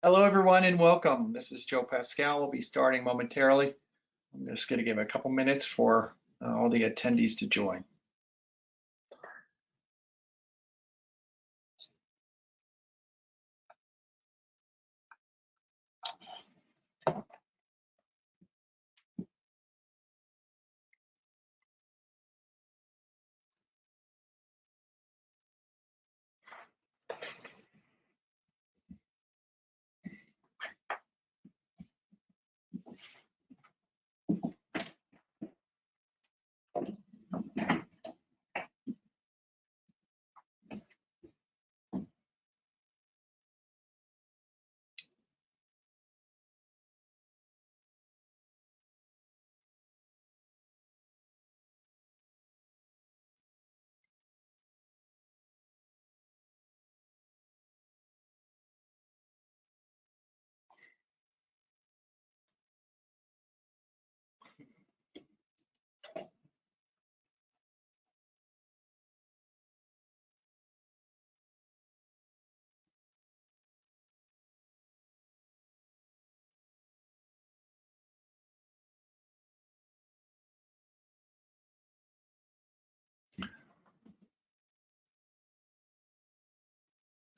Hello, everyone, and welcome. This is Joe Pascal. We'll be starting momentarily. I'm just going to give a couple minutes for all the attendees to join.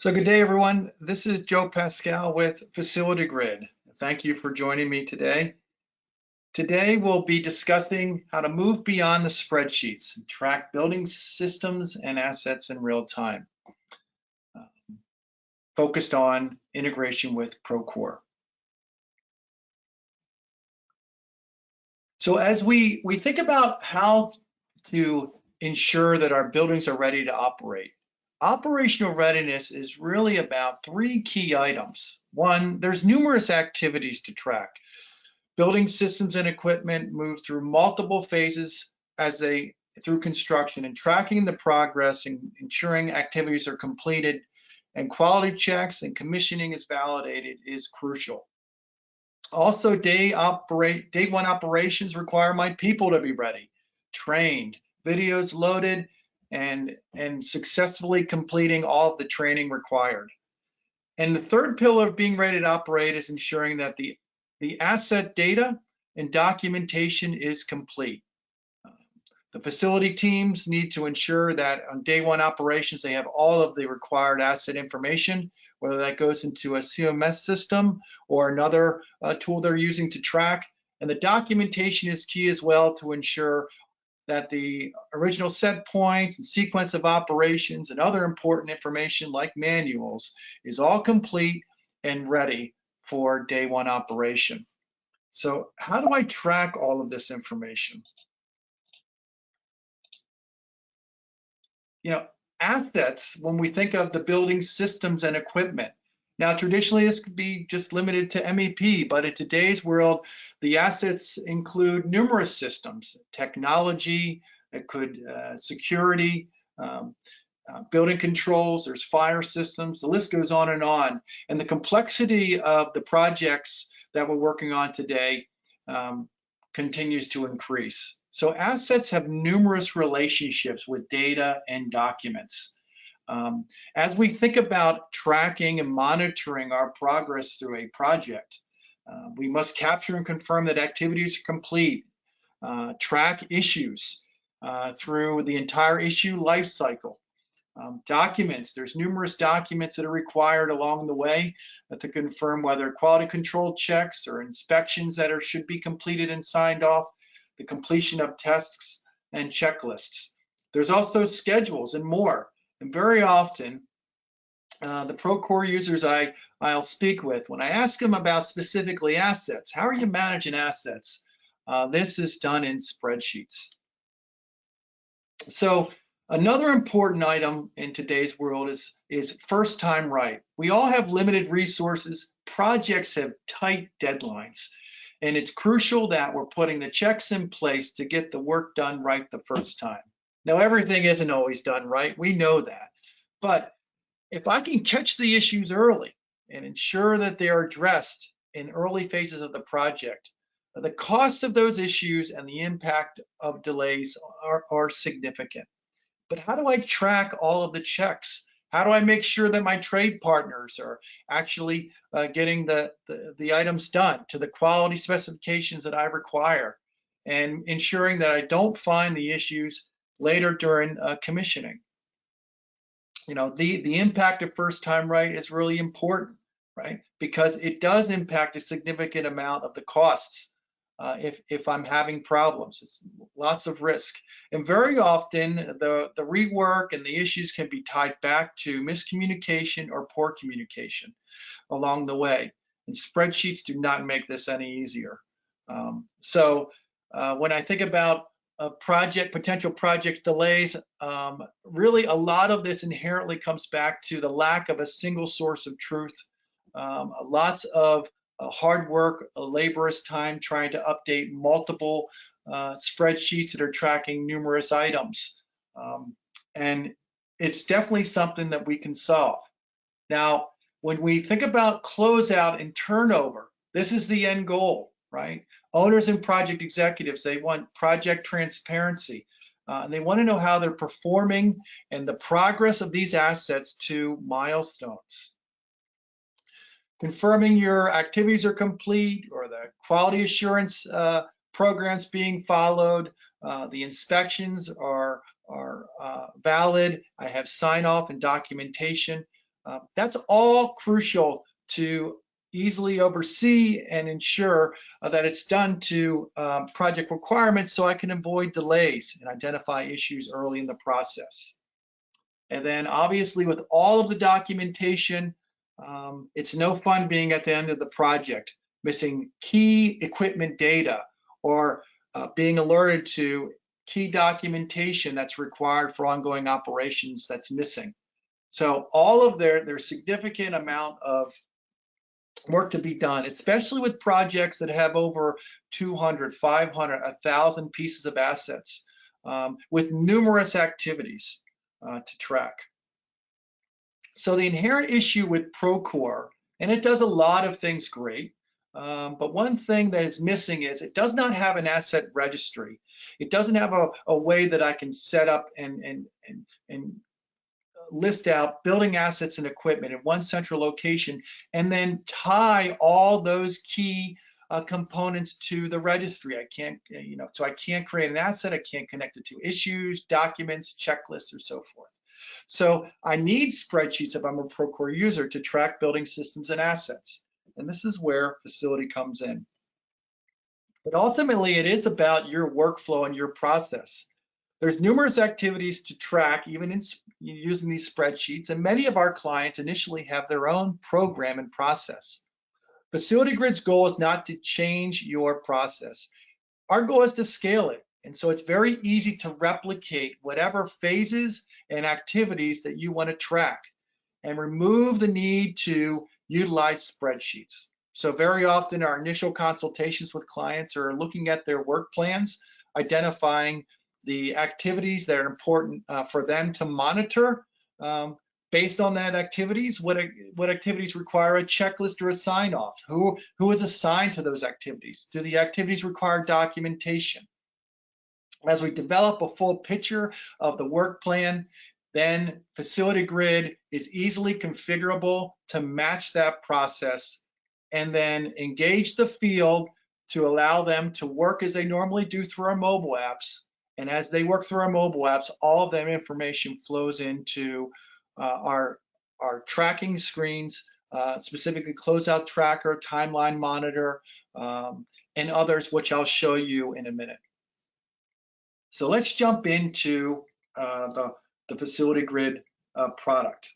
So good day, everyone. This is Joe Pascal with Facility Grid. Thank you for joining me today. Today, we'll be discussing how to move beyond the spreadsheets and track building systems and assets in real time, focused on integration with Procore. So as we think about how to ensure that our buildings are ready to operate, operational readiness is really about three key items. One, there's numerous activities to track. Building systems and equipment move through multiple phases through construction, and tracking the progress and ensuring activities are completed and quality checks and commissioning is validated is crucial. Also, day one operations require my people to be ready, trained, videos loaded, and successfully completing all of the training required. And the third pillar of being ready to operate is ensuring that the asset data and documentation is complete. The facility teams need to ensure that on day one operations, they have all of the required asset information, whether that goes into a CMS system or another tool they're using to track. And the documentation is key as well to ensure that the original set points and sequence of operations and other important information like manuals is all complete and ready for day one operation. So how do I track all of this information? Assets, when we think of the building systems and equipment. Now, traditionally, this could be just limited to MEP, but in today's world, the assets include numerous systems, technology, it could security, building controls, there's fire systems, the list goes on. And the complexity of the projects that we're working on today continues to increase. So assets have numerous relationships with data and documents. As we think about tracking and monitoring our progress through a project, we must capture and confirm that activities are complete, track issues through the entire issue lifecycle. Documents, there's numerous documents that are required along the way to confirm whether quality control checks or inspections that should be completed and signed off, the completion of tests and checklists. There's also schedules and more. And very often, the Procore users I'll speak with, when I ask them about specifically assets, how are you managing assets? This is done in spreadsheets. So another important item in today's world is first time right. We all have limited resources. Projects have tight deadlines. And it's crucial that we're putting the checks in place to get the work done right the first time. Now, everything isn't always done right. We know that. But if I can catch the issues early and ensure that they are addressed in early phases of the project, the cost of those issues and the impact of delays are significant. But how do I track all of the checks How do I make sure that my trade partners are actually getting the items done to the quality specifications that I require, and ensuring that I don't find the issues later during commissioning? You know, the impact of first time right is really important, right? Because it does impact a significant amount of the costs if I'm having problems. It's lots of risk. And very often the rework and the issues can be tied back to miscommunication or poor communication along the way. And spreadsheets do not make this any easier. When I think about potential project delays, really a lot of this inherently comes back to the lack of a single source of truth. Lots of hard work, laborious time trying to update multiple spreadsheets that are tracking numerous items. And it's definitely something that we can solve. Now, when we think about closeout and turnover, this is the end goal, right? Owners and project executives, they want project transparency. And they want to know how they're performing and the progress of these assets to milestones. Confirming your activities are complete, or the quality assurance programs being followed, the inspections are valid, I have sign off and documentation. That's all crucial to easily oversee and ensure that it's done to project requirements, so I can avoid delays and identify issues early in the process. And then obviously with all of the documentation, it's no fun being at the end of the project, missing key equipment data, or being alerted to key documentation that's required for ongoing operations that's missing. So all of there's significant amount of work to be done, especially with projects that have over 200, 500, 1,000 pieces of assets, with numerous activities to track. So the inherent issue with Procore, and it does a lot of things great, but one thing that is missing is it does not have an asset registry. It doesn't have a way that I can set up and list out building assets and equipment in one central location, and then tie all those key components to the registry. I can't, so I can't create an asset. I can't connect it to issues, documents, checklists, or so forth. So I need spreadsheets if I'm a Procore user to track building systems and assets. And this is where Facility comes in. But ultimately, it is about your workflow and your process. There's numerous activities to track, even in using these spreadsheets, and many of our clients initially have their own program and process. Facility Grid's goal is not to change your process. Our goal is to scale it. And so it's very easy to replicate whatever phases and activities that you want to track, and remove the need to utilize spreadsheets. So very often our initial consultations with clients are looking at their work plans, identifying the activities that are important for them to monitor. Based on that activities, what activities require a checklist or a sign off? Who is assigned to those activities? Do the activities require documentation? As we develop a full picture of the work plan, then Facility Grid is easily configurable to match that process, and then engage the field to allow them to work as they normally do through our mobile apps. And as they work through our mobile apps, all of that information flows into our tracking screens, specifically Closeout Tracker, Timeline Monitor, and others, which I'll show you in a minute. So let's jump into the Facility Grid product.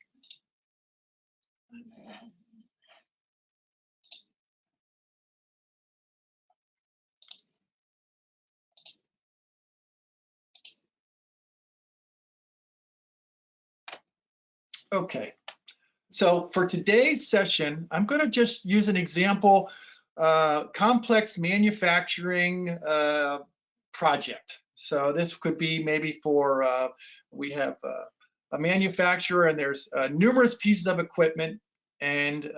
Okay, so for today's session, I'm going to just use an example complex manufacturing project. So this could be maybe for, we have a manufacturer, and there's numerous pieces of equipment. And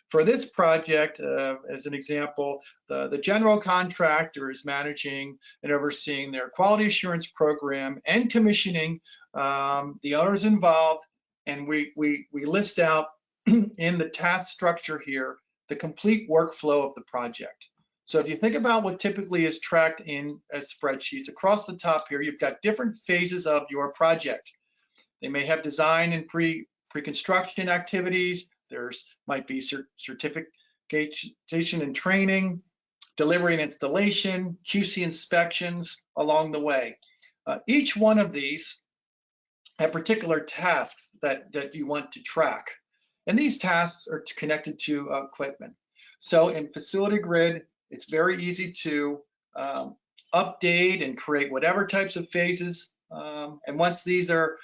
for this project, as an example, the general contractor is managing and overseeing their quality assurance program and commissioning, the owners involved, and we list out in the task structure here the complete workflow of the project. So if you think about what typically is tracked in spreadsheets, across the top here, you've got different phases of your project. They may have design and pre-construction activities. There's might be certification and training, delivery and installation, QC inspections along the way. Each one of these have particular tasks that you want to track. And these tasks are connected to equipment. So in Facility Grid, it's very easy to update and create whatever types of phases. And once these are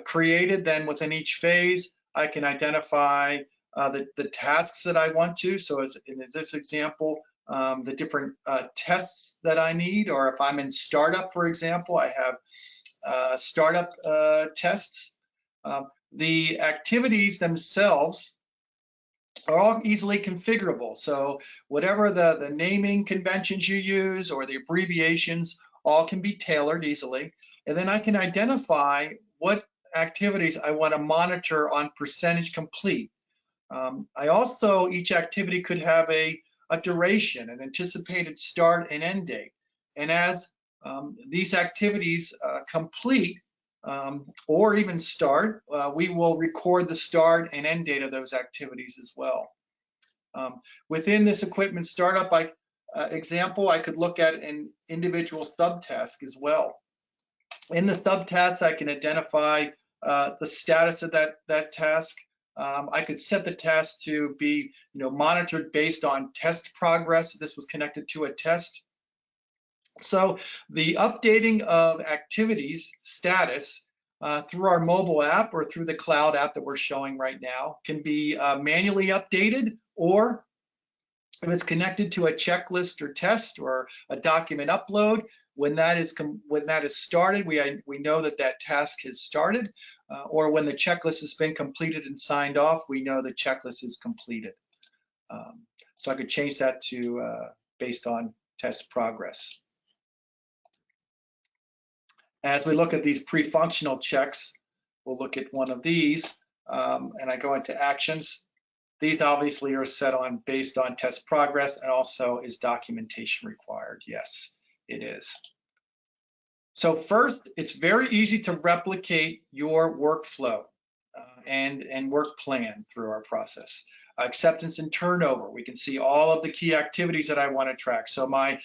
created, then within each phase, I can identify the tasks that I want to. So as in this example, the different tests that I need, or if I'm in startup, for example, I have startup tests. The activities themselves are all easily configurable. So whatever the naming conventions you use or the abbreviations, all can be tailored easily. And then I can identify what activities I want to monitor on percentage complete. I also, each activity could have a duration, an anticipated start and end date. And as these activities complete or even start, we will record the start and end date of those activities as well. Within this equipment startup example, I could look at an individual subtask as well. In the subtask, I can identify the status of that task. I could set the task to be monitored based on test progress. This was connected to a test. So the updating of activities status through our mobile app or through the cloud app that we're showing right now can be manually updated, or if it's connected to a checklist or test or a document upload, when that is started, we know that task has started, or when the checklist has been completed and signed off, we know the checklist is completed. So I could change that to based on test progress. As we look at these pre-functional checks, we'll look at one of these, and I go into actions. These obviously are set on based on test progress, and also is documentation required? Yes, it is. So first, it's very easy to replicate your workflow and work plan through our process. Acceptance and turnover, we can see all of the key activities that I want to track. So my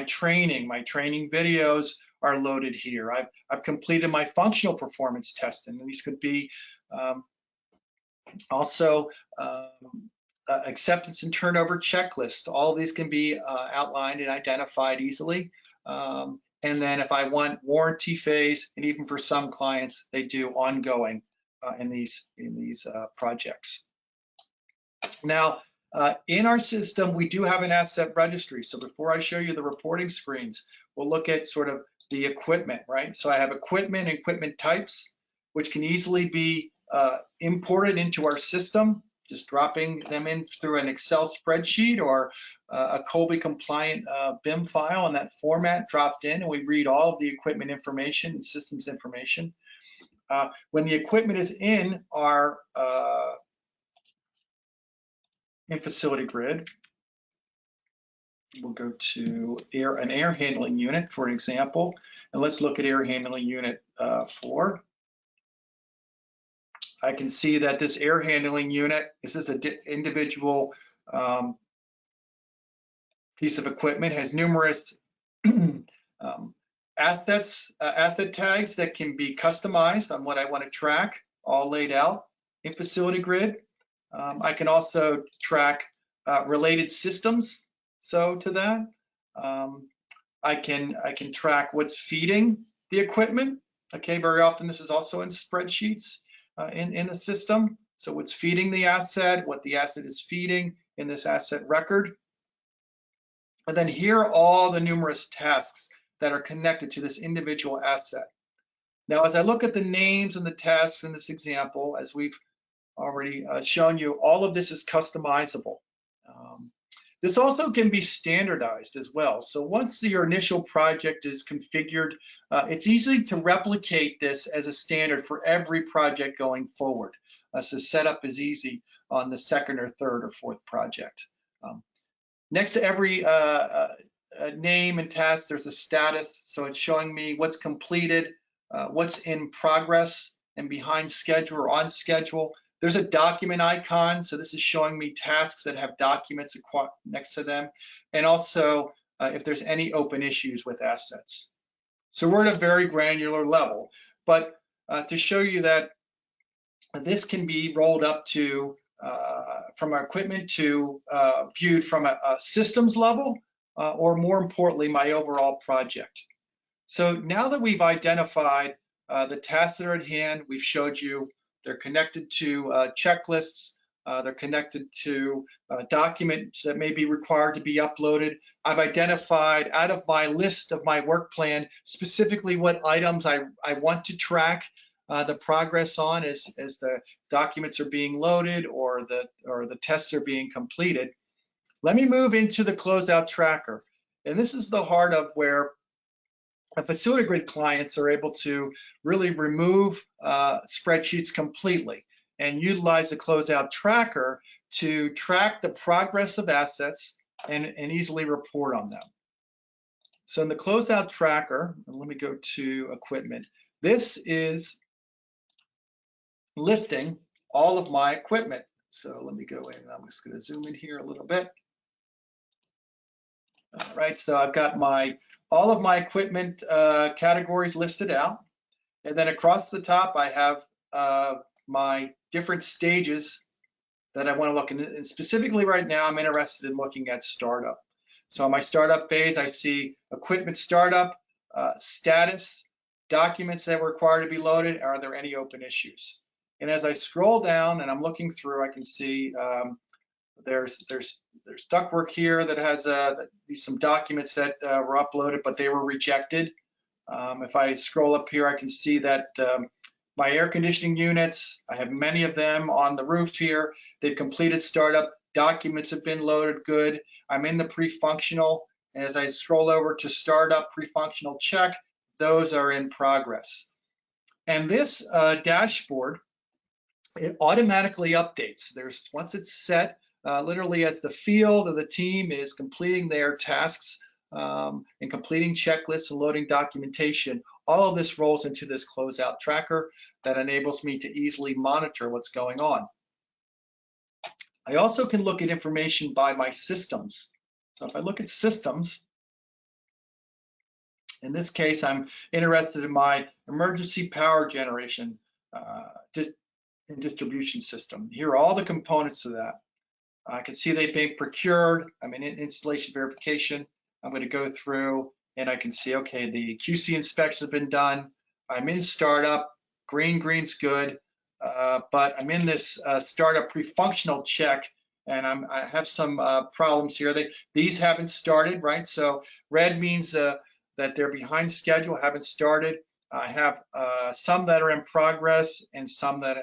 training videos are loaded here. I've completed my functional performance testing, and these could be also acceptance and turnover checklists. All of these can be outlined and identified easily. And then if I want warranty phase, and even for some clients, they do ongoing in these projects. Now, in our system, we do have an asset registry. So before I show you the reporting screens, we'll look at sort of the equipment, right? So I have equipment and equipment types, which can easily be imported into our system, just dropping them in through an Excel spreadsheet or a Colby compliant BIM file in that format dropped in, and we read all of the equipment information and systems information. When the equipment is in our in Facility Grid, we'll go to an air handling unit, for example, and let's look at air handling unit 4. I can see that this air handling unit, this is an individual piece of equipment, has numerous asset tags that can be customized on what I want to track, all laid out in Facility Grid. I can also track related systems. So to that, I can track what's feeding the equipment. Okay, very often this is also in spreadsheets in the system. So what's feeding the asset, what the asset is feeding in this asset record. And then here are all the numerous tasks that are connected to this individual asset. Now, as I look at the names and the tasks in this example, as we've already shown you, all of this is customizable. This also can be standardized as well. So once your initial project is configured, it's easy to replicate this as a standard for every project going forward. So setup is easy on the second or third or fourth project. Next to every name and task, there's a status. So it's showing me what's completed, what's in progress and behind schedule or on schedule. There's a document icon. So this is showing me tasks that have documents next to them. And also if there's any open issues with assets. So we're at a very granular level, but to show you that this can be rolled up to from our equipment to viewed from a systems level, or more importantly, my overall project. So now that we've identified the tasks that are at hand, we've showed you they're connected to checklists, they're connected to documents that may be required to be uploaded. I've identified out of my list of my work plan specifically what items I want to track the progress on as the documents are being loaded or the tests are being completed. Let me move into the closeout tracker. And this is the heart of where Facility Grid clients are able to really remove spreadsheets completely and utilize the closeout tracker to track the progress of assets and easily report on them. So in the closeout tracker, let me go to equipment. This is listing all of my equipment. So let me go in, I'm just going to zoom in here a little bit. All right, so I've got all of my equipment categories listed out. And then across the top, I have my different stages that I want to look at. And specifically right now, I'm interested in looking at startup. So on my startup phase, I see equipment startup, status, documents that were required to be loaded. Are there any open issues? And as I scroll down and I'm looking through, I can see there's ductwork here that has some documents that were uploaded, but they were rejected. If I scroll up here, I can see that my air conditioning units, I have many of them on the roof here. They've completed startup. Documents have been loaded good. I'm in the pre-functional. And as I scroll over to startup pre-functional check, those are in progress. And this dashboard, it automatically updates. Once it's set, literally as the field of the team is completing their tasks and completing checklists and loading documentation, all of this rolls into this closeout tracker that enables me to easily monitor what's going on. I also can look at information by my systems. So if I look at systems, in this case, I'm interested in my emergency power generation and distribution system. Here are all the components of that. I can see they've been procured. I'm in installation verification. I'm going to go through and I can see, okay, the QC inspection has been done. I'm in startup. Green's good, but I'm in this startup pre-functional check, and I have some problems here. These haven't started, right? So red means that they're behind schedule, haven't started. I have some that are in progress and some that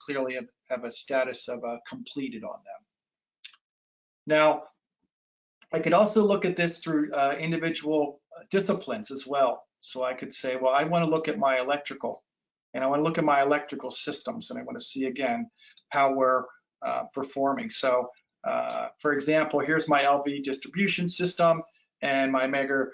clearly have a status of completed on them. Now, I could also look at this through individual disciplines as well. So I could say, well, I want to look at my electrical, and I want to look at my electrical systems, and I want to see again how we're performing. So, for example, here's my LV distribution system, and my Megger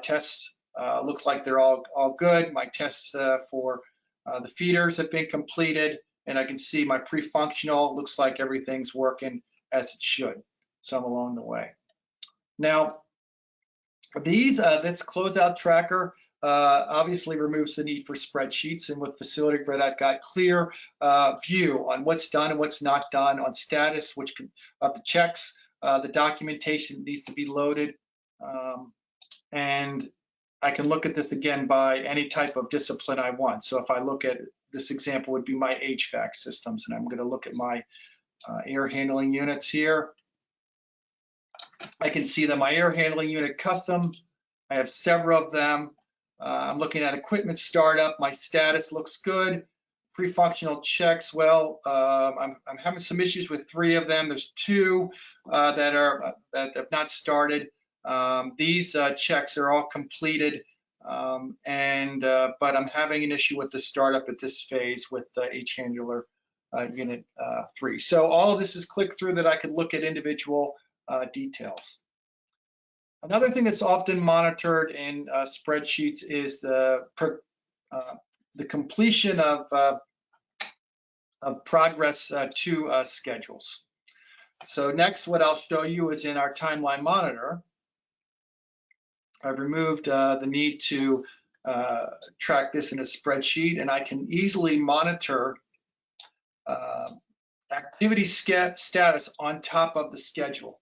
tests look like they're all good. My tests for the feeders have been completed, and I can see my pre-functional looks like everything's working as it should. So I'm along the way. Now, this closeout tracker obviously removes the need for spreadsheets, and with Facility Grid, I've got clear view on what's done and what's not done, on status, of the checks, the documentation needs to be loaded, and I can look at this again by any type of discipline I want. So if I look at this example, would be my HVAC systems, and I'm going to look at my air handling units here. I can see that my air handling unit custom, I have several of them. I'm looking at equipment startup. My status looks good. pre-functional checks, well, I'm having some issues with 3 of them. There's 2 that have not started. These checks are all completed, but I'm having an issue with the startup at this phase with H-Handler Unit 3. So all of this is click through that I could look at individual details. Another thing that's often monitored in spreadsheets is the completion of progress to schedules. So next, what I'll show you is in our timeline monitor, I've removed the need to track this in a spreadsheet, and I can easily monitor activity status on top of the schedule.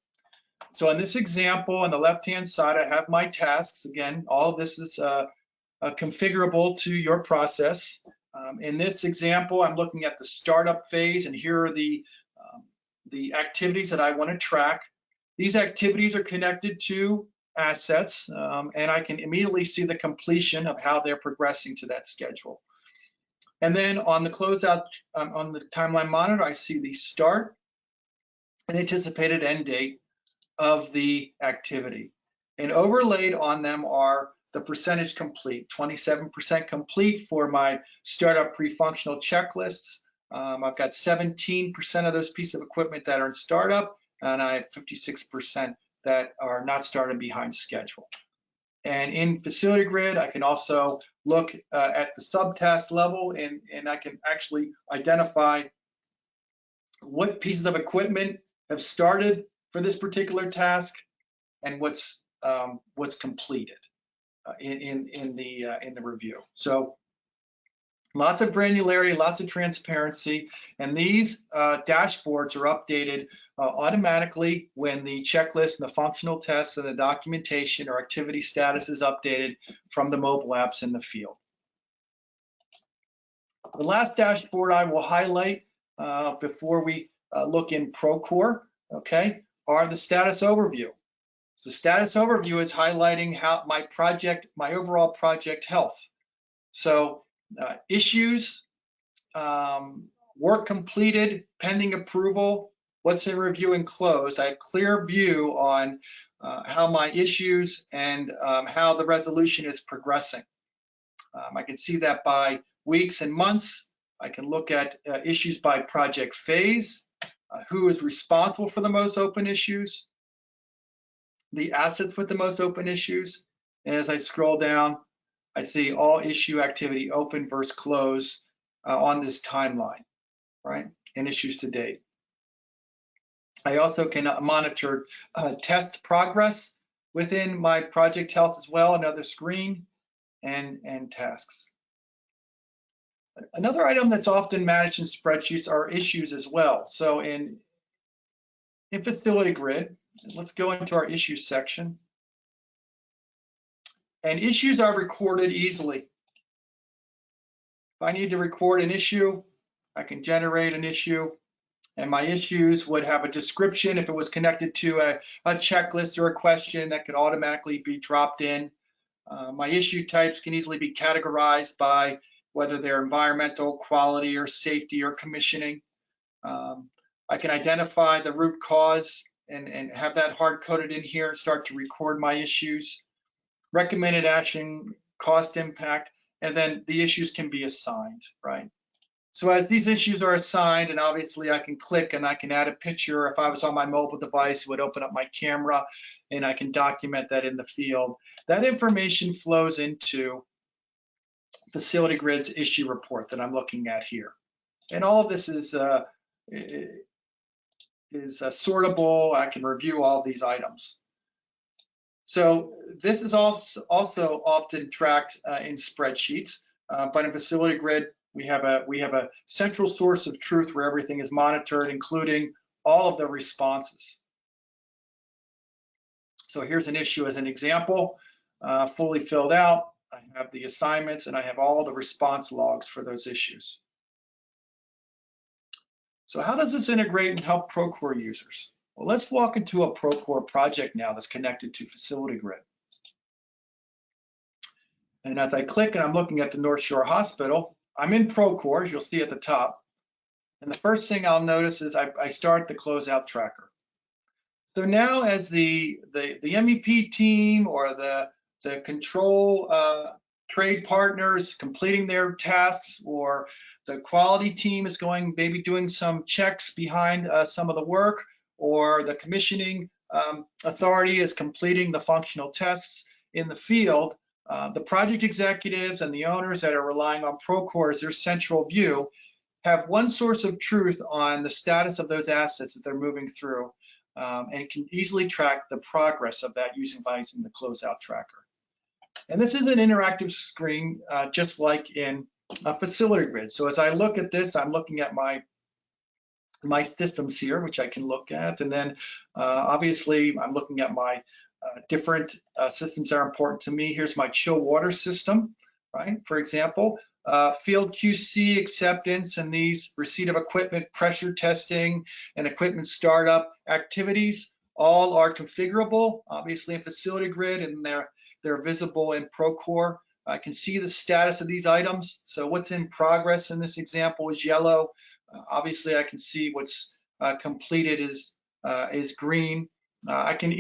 So in this example, on the left-hand side, I have my tasks. Again, all of this is configurable to your process. In this example, I'm looking at the startup phase, and here are the activities that I want to track. These activities are connected to assets, and I can immediately see the completion of how they're progressing to that schedule. And then on the closeout, on the timeline monitor, I see the start and anticipated end date of the activity. And overlaid on them are the percentage complete, 27% complete for my startup pre-functional checklists. I've got 17% of those pieces of equipment that are in startup, and I have 56% that are not started behind schedule. And in Facility Grid, I can also look at the subtask level, and I can actually identify what pieces of equipment have started for this particular task and what's completed in the review. So lots of granularity, lots of transparency, and these dashboards are updated automatically when the checklist and the functional tests and the documentation or activity status is updated from the mobile apps in the field. The last dashboard I will highlight before we look in Procore, okay, are the status overview. So status overview is highlighting how my overall project health. So issues, work completed, pending approval, what's in review and closed. I have clear view on how my issues and how the resolution is progressing. I can see that by weeks and months. I can look at issues by project phase, who is responsible for the most open issues, the assets with the most open issues. And as I scroll down, I see all issue activity open versus close on this timeline, right? And issues to date. I also can monitor test progress within my project health as well, another screen, and tasks. Another item that's often managed in spreadsheets are issues as well. So in Facility Grid, let's go into our issues section. And issues are recorded easily. If I need to record an issue, I can generate an issue, and my issues would have a description if it was connected to a checklist or a question that could automatically be dropped in. My issue types can easily be categorized by whether they're environmental, quality, or safety, or commissioning. I can identify the root cause and have that hard-coded in here and start to record my issues. Recommended action, cost impact, and then the issues can be assigned, right? So as these issues are assigned, and obviously I can click and I can add a picture. If I was on my mobile device, it would open up my camera and I can document that in the field. That information flows into Facility Grid's issue report that I'm looking at here. And all of this is sortable. I can review all these items. So this is also often tracked in spreadsheets, but in Facility Grid, we have a central source of truth where everything is monitored, including all of the responses. So here's an issue as an example, fully filled out. I have the assignments and I have all the response logs for those issues. So how does this integrate and help Procore users? Well, let's walk into a Procore project now that's connected to Facility Grid. And as I click and I'm looking at the North Shore Hospital, I'm in Procore, as you'll see at the top. And the first thing I'll notice is I start the closeout tracker. So now as the MEP team or the control trade partners completing their tasks, or the quality team is going, maybe doing some checks behind some of the work, or the commissioning authority is completing the functional tests in the field, the project executives and the owners that are relying on Procore as their central view have one source of truth on the status of those assets that they're moving through, and can easily track the progress of that using the closeout tracker. And this is an interactive screen, just like in a facility grid. So as I look at this, I'm looking at my systems here, which I can look at, and then obviously I'm looking at my different systems that are important to me. Here's my chill water system, right? For example, field QC acceptance and these receipt of equipment, pressure testing, and equipment startup activities all are configurable, obviously in facility grid, and they're visible in Procore. I can see the status of these items. So what's in progress in this example is yellow. Obviously, I can see what's completed is green. I can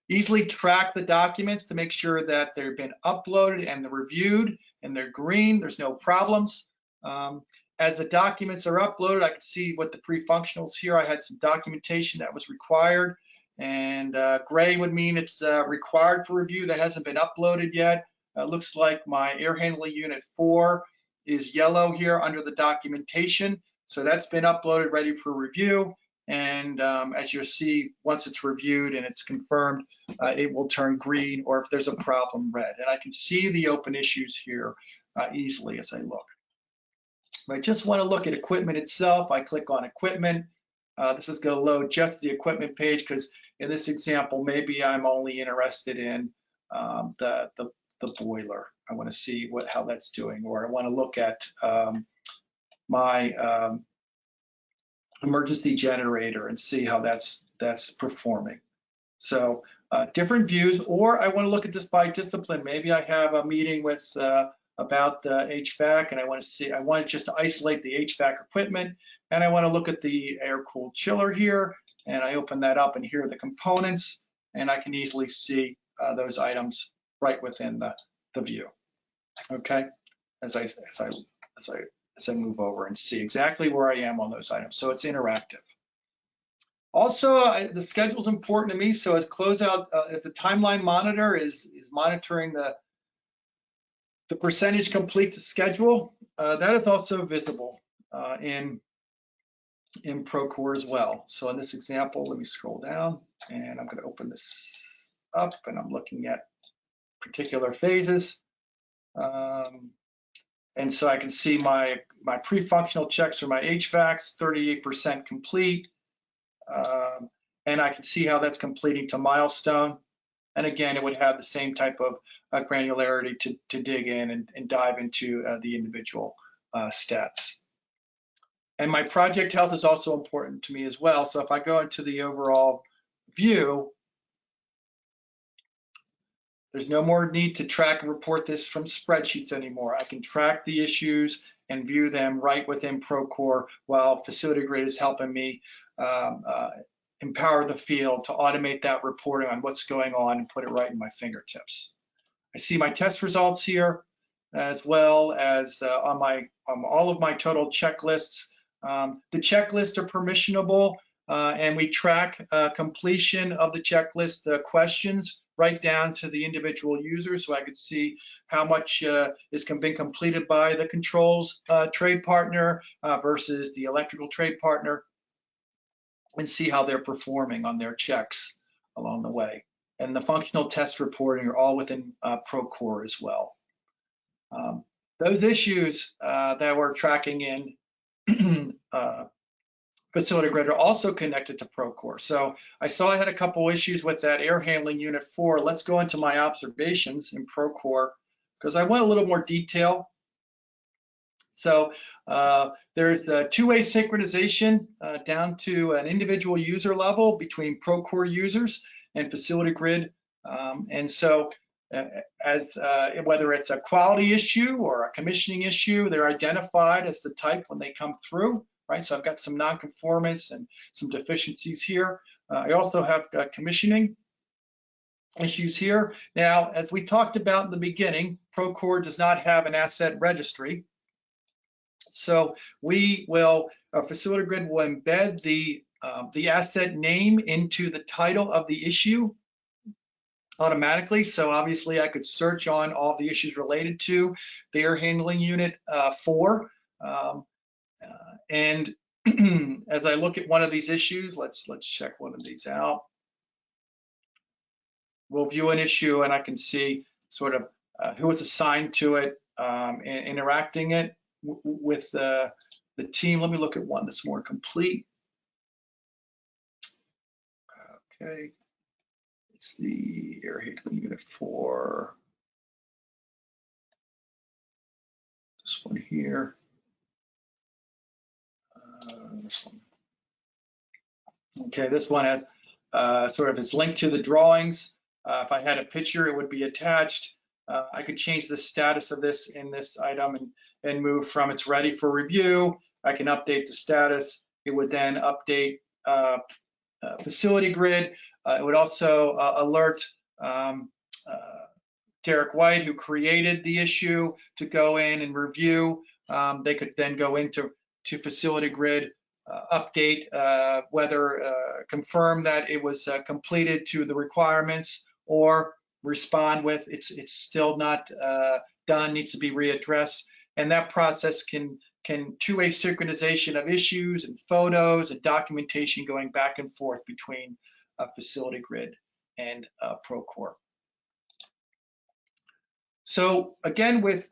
easily track the documents to make sure that they've been uploaded and they're reviewed and they're green, there's no problems. As the documents are uploaded, I can see what the pre-functionals here. I had some documentation that was required, and gray would mean it's required for review that hasn't been uploaded yet. Looks like my air handling unit 4 is yellow here under the documentation. So that's been uploaded, ready for review. And as you'll see, once it's reviewed and it's confirmed, it will turn green, or if there's a problem, red. And I can see the open issues here easily as I look. If I just want to look at equipment itself, I click on equipment. This is going to load just the equipment page, because in this example, maybe I'm only interested in the boiler. I want to see how that's doing, or I want to look at my emergency generator and see how that's performing. So different views, or I want to look at this by discipline. Maybe I have a meeting with about HVAC, and I want just to isolate the HVAC equipment, and I want to look at the air-cooled chiller here, and I open that up, and here are the components, and I can easily see those items right within the view. Okay, as I move over and see exactly where I am on those items. So it's interactive. Also, the schedule is important to me. So as closeout, as the timeline monitor is monitoring the percentage complete to schedule, that is also visible in Procore as well. So in this example, let me scroll down, and I'm going to open this up, and I'm looking at particular phases. And so I can see my pre-functional checks for my HVACs, 38% complete. And I can see how that's completing to milestone. And again, it would have the same type of granularity to dig in and dive into the individual stats. And my project health is also important to me as well. So if I go into the overall view, there's no more need to track and report this from spreadsheets anymore. I can track the issues and view them right within Procore, while Facility Grid is helping me empower the field to automate that reporting on what's going on and put it right in my fingertips. I see my test results here, as well as on all of my total checklists. The checklists are permissionable, and we track completion of the checklist questions right down to the individual user, so I could see how much is being completed by the controls trade partner versus the electrical trade partner, and see how they're performing on their checks along the way. And the functional test reporting are all within Procore as well. Those issues that we're tracking in Facility Grid are also connected to Procore. So I saw I had a couple issues with that air handling unit 4. Let's go into my observations in Procore, because I want a little more detail. So there's a two-way synchronization down to an individual user level between Procore users and Facility Grid. And so whether it's a quality issue or a commissioning issue, they're identified as the type when they come through, right? So I've got some non-conformance and some deficiencies here. I also have commissioning issues here. Now, as we talked about in the beginning, Procore does not have an asset registry. So we will, Facility Grid will embed the asset name into the title of the issue automatically. So obviously I could search on all the issues related to the air handling unit 4. And as I look at one of these issues, let's check one of these out. We'll view an issue and I can see sort of who is assigned to it and interacting it with the team. Let me look at one that's more complete. Okay, it's the air handling unit 4. This one here. This one. Okay, this one has sort of is linked to the drawings. If I had a picture, it would be attached. I could change the status of this in this item and move from it's ready for review. I can update the status. It would then update Facility Grid. It would also alert Derek White, who created the issue, to go in and review. They could then go into Facility Grid, update whether confirm that it was completed to the requirements, or respond with it's still not done, needs to be readdressed. And that process can two-way synchronization of issues and photos and documentation going back and forth between Facility Grid and Procore. So again, we'll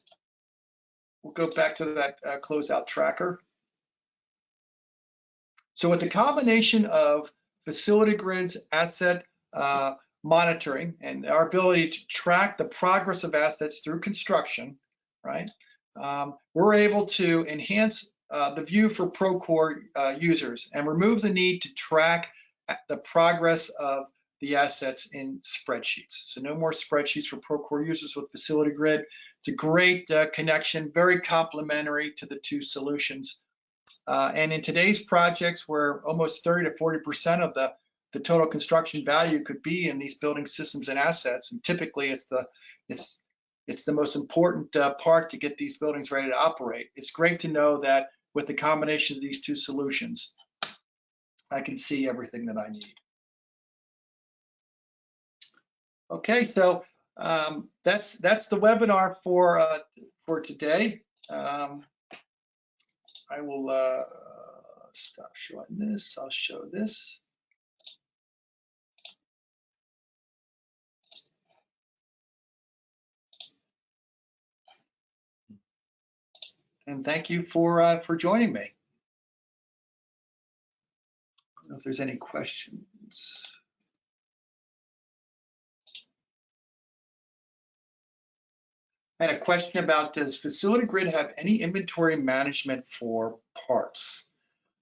go back to that closeout tracker. So with the combination of Facility Grid's asset monitoring and our ability to track the progress of assets through construction, right? We're able to enhance the view for Procore users and remove the need to track the progress of the assets in spreadsheets. So no more spreadsheets for Procore users with Facility Grid. It's a great connection, very complementary to the two solutions. And in today's projects, where almost 30 to 40% of the total construction value could be in these building systems and assets, and typically it's the most important part to get these buildings ready to operate. It's great to know that with the combination of these two solutions, I can see everything that I need. Okay, so that's the webinar for today. I will stop showing this. I'll show this. And thank you for joining me. I don't know if there's any questions. I had a question about, does Facility Grid have any inventory management for parts?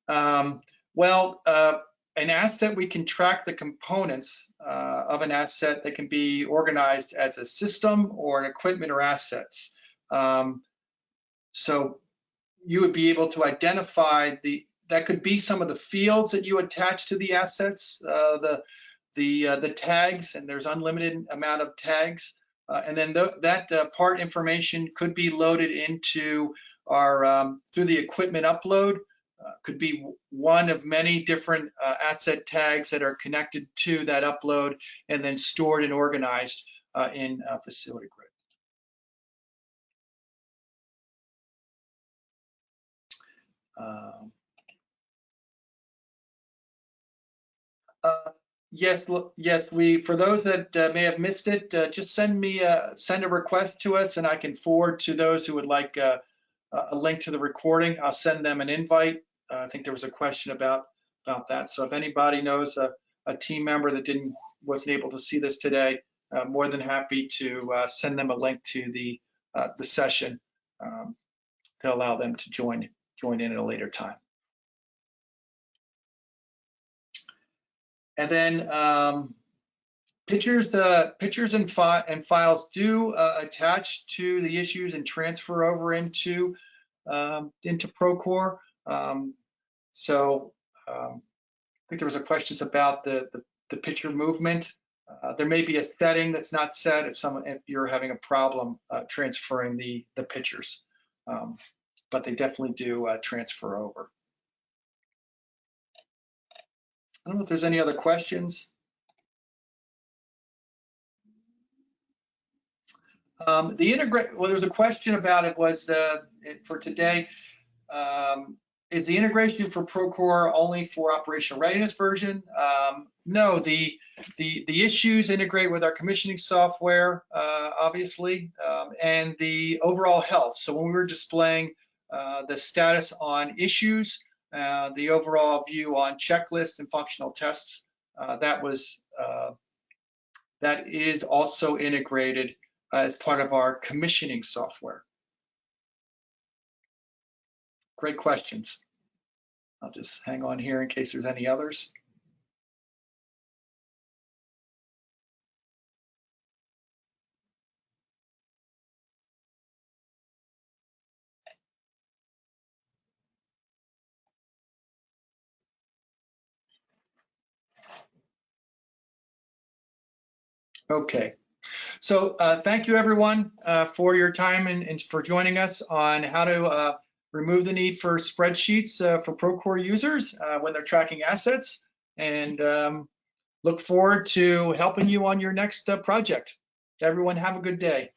Well, an asset, we can track the components of an asset that can be organized as a system or an equipment or assets. So you would be able to identify that could be some of the fields that you attach to the assets, the tags, and there's unlimited amount of tags. And then that part information could be loaded into our through the equipment upload. Could be one of many different asset tags that are connected to that upload and then stored and organized in Facility Grid. Yes, for those that may have missed it, just send a request to us, and I can forward to those who would like a link to the recording. I'll send them an invite. I think there was a question about that. So if anybody knows a team member that wasn't able to see this today, more than happy to send them a link to the session to allow them to join in at a later time. And then Pictures and files do attach to the issues and transfer over into Procore. I think there was a question about the picture movement. There may be a setting that's not set if you're having a problem transferring the pictures, but they definitely do transfer over. I don't know if there's any other questions. Well, there's a question about it was for today. Is the integration for Procore only for operational readiness version? No, the issues integrate with our commissioning software, obviously, and the overall health. So when we were displaying the status on issues, the overall view on checklists and functional tests, that is also integrated as part of our commissioning software. Great questions. I'll just hang on here in case there's any others. Okay, so thank you everyone for your time and for joining us on how to remove the need for spreadsheets for Procore users when they're tracking assets, and look forward to helping you on your next project. Everyone have a good day.